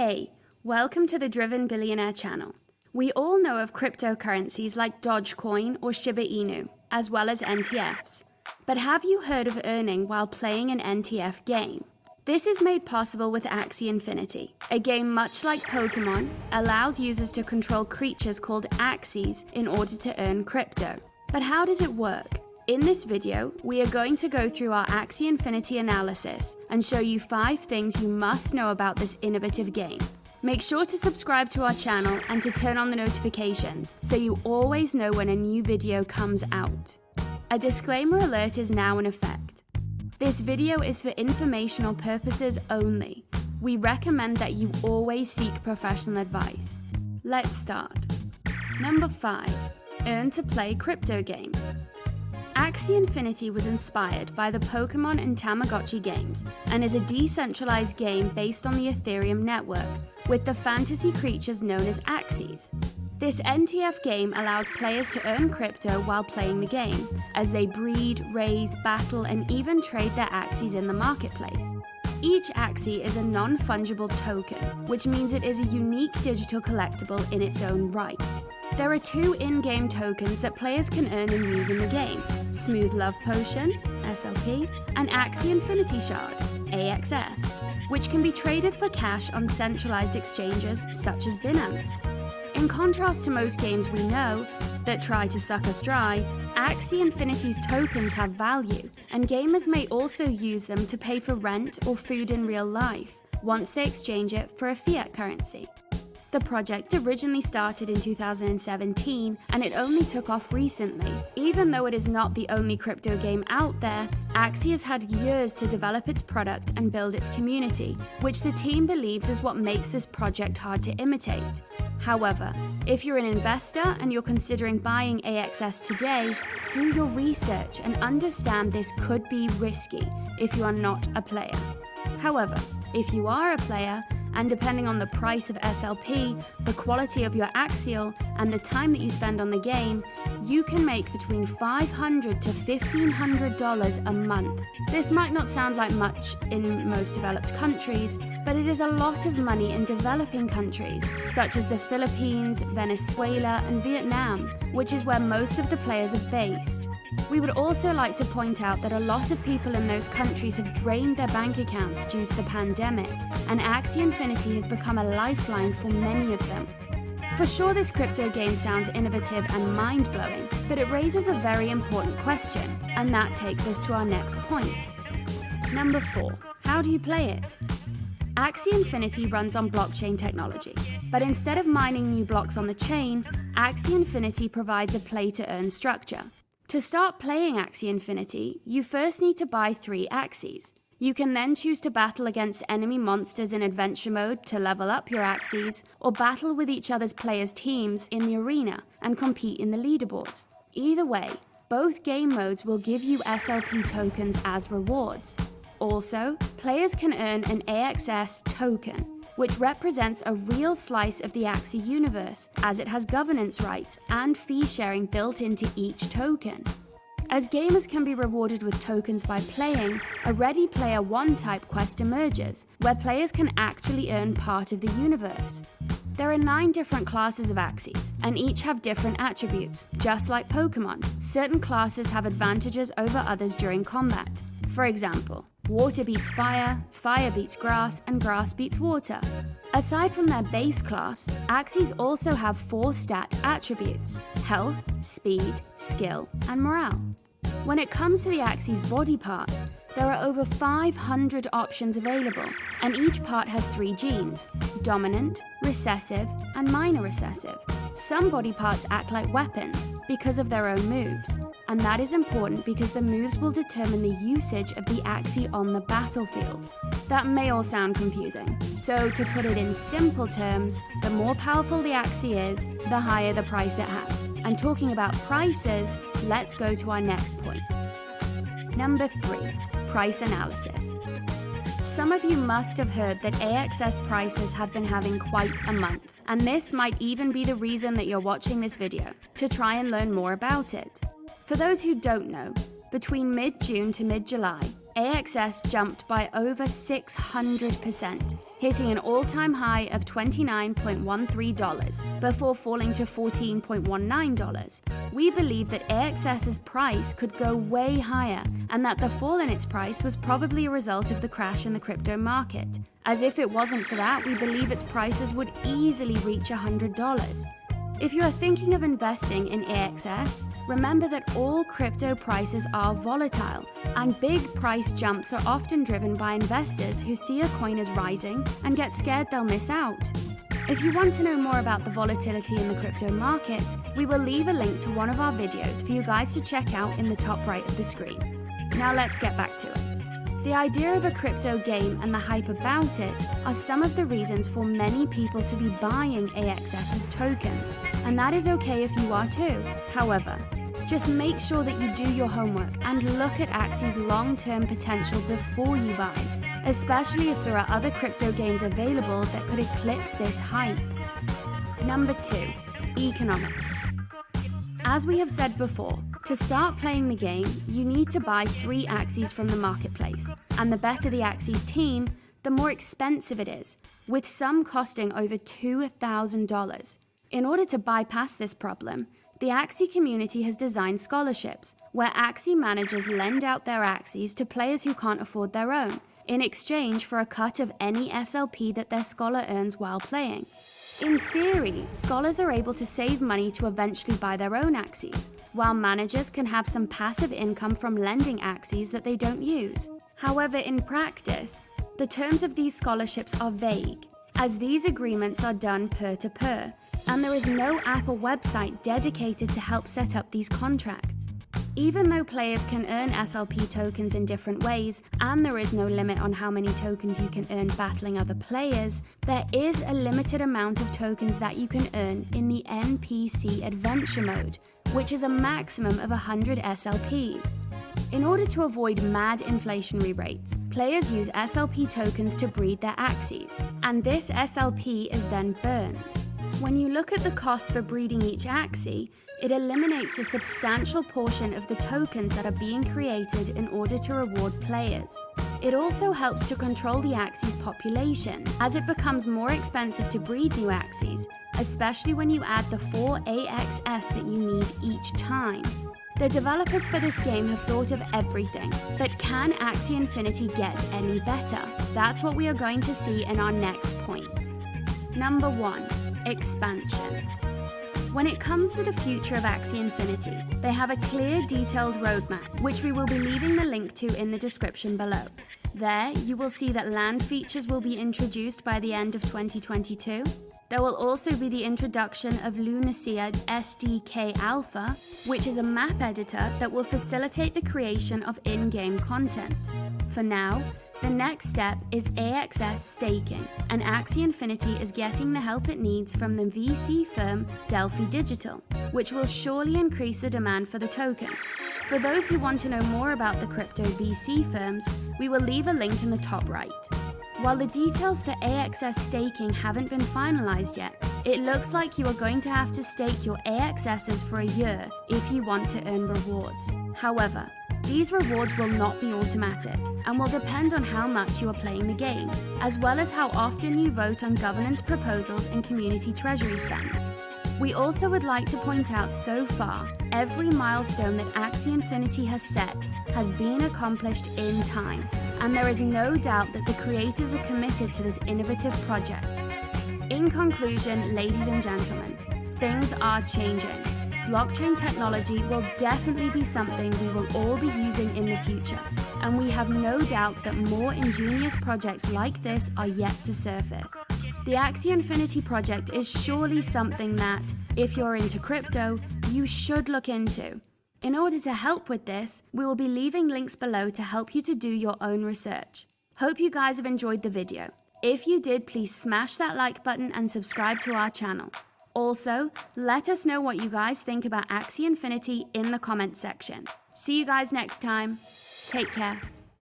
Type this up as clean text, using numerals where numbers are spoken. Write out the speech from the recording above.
Hey, welcome to the Driven Billionaire channel. We all know of cryptocurrencies like Dogecoin or Shiba Inu, as well as NTFs. But have you heard of earning while playing an NTF game? This is made possible with Axie Infinity. A game much like Pokemon allows users to control creatures called Axies in order to earn crypto. But how does it work? In this video, we are going to go through our Axie Infinity analysis and show you 5 things you must know about this innovative game. Make sure to subscribe to our channel and to turn on the notifications so you always know when a new video comes out. A disclaimer alert is now in effect. This video is for informational purposes only. We recommend that you always seek professional advice. Let's start. Number 5. Earn to play crypto game. Axie Infinity was inspired by the Pokemon and Tamagotchi games and is a decentralized game based on the Ethereum network with the fantasy creatures known as Axies. This NTF game allows players to earn crypto while playing the game, as they breed, raise, battle, and even trade their Axies in the marketplace. Each Axie is a non-fungible token, which means it is a unique digital collectible in its own right. There are 2 in-game tokens that players can earn and use in the game: Smooth Love Potion, SLP, and Axie Infinity Shard, AXS, which can be traded for cash on centralized exchanges such as Binance. In contrast to most games we know that try to suck us dry, Axie Infinity's tokens have value, and gamers may also use them to pay for rent or food in real life once they exchange it for a fiat currency. The project originally started in 2017, and it only took off recently. Even though it is not the only crypto game out there, Axie has had years to develop its product and build its community, which the team believes is what makes this project hard to imitate. However, if you're an investor and you're considering buying AXS today, do your research and understand this could be risky if you are not a player. However, if you are a player, and depending on the price of SLP, the quality of your Axial, and the time that you spend on the game, you can make between $500 to $1,500 a month. This might not sound like much in most developed countries, but it is a lot of money in developing countries, such as the Philippines, Venezuela, and Vietnam, which is where most of the players are based. We would also like to point out that a lot of people in those countries have drained their bank accounts due to the pandemic, and Axie Infinity has become a lifeline for many of them. For sure, this crypto game sounds innovative and mind-blowing, but it raises a very important question, and that takes us to our next point. Number 4. How do you play it? Axie Infinity runs on blockchain technology, but instead of mining new blocks on the chain, Axie Infinity provides a play-to-earn structure. To start playing Axie Infinity, you first need to buy 3 Axies. You can then choose to battle against enemy monsters in adventure mode to level up your Axies, or battle with each other's players' teams in the arena and compete in the leaderboards. Either way, both game modes will give you SLP tokens as rewards. Also, players can earn an AXS token, which represents a real slice of the Axie universe, as it has governance rights and fee sharing built into each token. As gamers can be rewarded with tokens by playing, a Ready Player 1 type quest emerges, where players can actually earn part of the universe. There are 9 different classes of Axies, and each have different attributes. Just like Pokemon, certain classes have advantages over others during combat. For example, water beats fire, fire beats grass, and grass beats water. Aside from their base class, Axies also have 4 stat attributes: health, speed, skill, and morale. When it comes to the Axie's body parts, there are over 500 options available, and each part has 3 genes: dominant, recessive, and minor recessive. Some body parts act like weapons because of their own moves, and that is important because the moves will determine the usage of the Axie on the battlefield. That may all sound confusing, so to put it in simple terms, the more powerful the Axie is, the higher the price it has. And talking about prices, let's go to our next point. Number 3. Price analysis. Some of you must have heard that AXS prices have been having quite a month, and this might even be the reason that you're watching this video, to try and learn more about it. For those who don't know, between mid-June to mid-July, AXS jumped by over 600%, hitting an all-time high of $29.13 before falling to $14.19. We believe that AXS's price could go way higher, and that the fall in its price was probably a result of the crash in the crypto market. As if it wasn't for that, we believe its prices would easily reach $100. If you are thinking of investing in AXS, remember that all crypto prices are volatile, and big price jumps are often driven by investors who see a coin as rising and get scared they'll miss out. If you want to know more about the volatility in the crypto market, we will leave a link to one of our videos for you guys to check out in the top right of the screen. Now let's get back to it. The idea of a crypto game and the hype about it are some of the reasons for many people to be buying AXS's tokens, and that is okay if you are too. However, just make sure that you do your homework and look at Axie's long-term potential before you buy, especially if there are other crypto games available that could eclipse this hype. Number 2. Economics. As we have said before, to start playing the game, you need to buy 3 Axies from the marketplace, and the better the Axie's team, the more expensive it is, with some costing over $2,000. In order to bypass this problem, the Axie community has designed scholarships, where Axie managers lend out their Axies to players who can't afford their own, in exchange for a cut of any SLP that their scholar earns while playing. In theory, scholars are able to save money to eventually buy their own Axies, while managers can have some passive income from lending Axies that they don't use. However, in practice, the terms of these scholarships are vague, as these agreements are done peer-to-peer, and there is no app or website dedicated to help set up these contracts. Even though players can earn SLP tokens in different ways, and there is no limit on how many tokens you can earn battling other players, there is a limited amount of tokens that you can earn in the NPC Adventure Mode, which is a maximum of 100 SLPs. In order to avoid mad inflationary rates, players use SLP tokens to breed their Axies, and this SLP is then burned. When you look at the cost for breeding each Axie, it eliminates a substantial portion of the tokens that are being created in order to reward players. It also helps to control the Axie's population, as it becomes more expensive to breed new Axies, especially when you add the 4 AXS that you need each time. The developers for this game have thought of everything, but can Axie Infinity get any better? That's what we are going to see in our next point. Number 1. Expansion. When it comes to the future of Axie Infinity, they have a clear, detailed roadmap, which we will be leaving the link to in the description below. There, you will see that land features will be introduced by the end of 2022. There will also be the introduction of Lunacia SDK Alpha, which is a map editor that will facilitate the creation of in-game content. For now, the next step is AXS staking, and Axie Infinity is getting the help it needs from the VC firm Delphi Digital, which will surely increase the demand for the token. For those who want to know more about the crypto VC firms, we will leave a link in the top right. While the details for AXS staking haven't been finalized yet, it looks like you are going to have to stake your AXSs for a year if you want to earn rewards. However, these rewards will not be automatic and will depend on how much you are playing the game, as well as how often you vote on governance proposals and community treasury spends. We also would like to point out so far, every milestone that Axie Infinity has set has been accomplished in time, and there is no doubt that the creators are committed to this innovative project. In conclusion, ladies and gentlemen, things are changing. Blockchain technology will definitely be something we will all be using in the future, and we have no doubt that more ingenious projects like this are yet to surface. The Axie Infinity project is surely something that, if you're into crypto, you should look into. In order to help with this, we will be leaving links below to help you to do your own research. Hope you guys have enjoyed the video. If you did, please smash that like button and subscribe to our channel. Also, let us know what you guys think about Axie Infinity in the comments section. See you guys next time. Take care.